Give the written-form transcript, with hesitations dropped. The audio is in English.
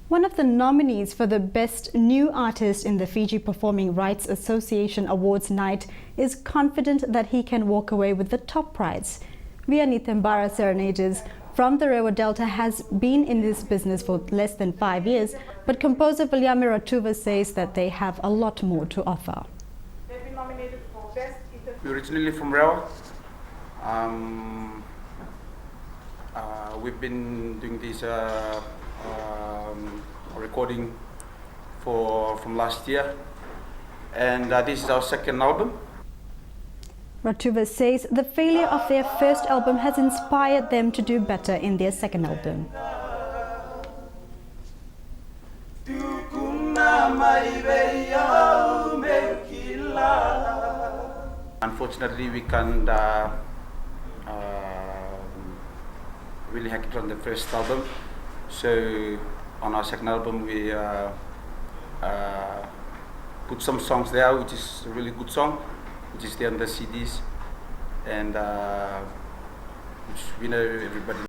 One of the nominees for the Best New Artist in the Fiji Performing Rights Association Awards night is confident that he can walk away with the top prize. Vianney Tebara Serenades from the Rarawa Delta has been in this business for less than 5 years, but composer Viljami Ratuva says that they have a lot more to offer. They've been nominated for Best Interview. We're originally from Rarawa. We've been doing this recording from last year, and this is our second album. Ratuva says the failure of their first album has inspired them to do better in their second album. Unfortunately, we can't really hack it on the first album, so on our second album we put some songs there, which is a really good song, which is there on the CDs, and which we know everybody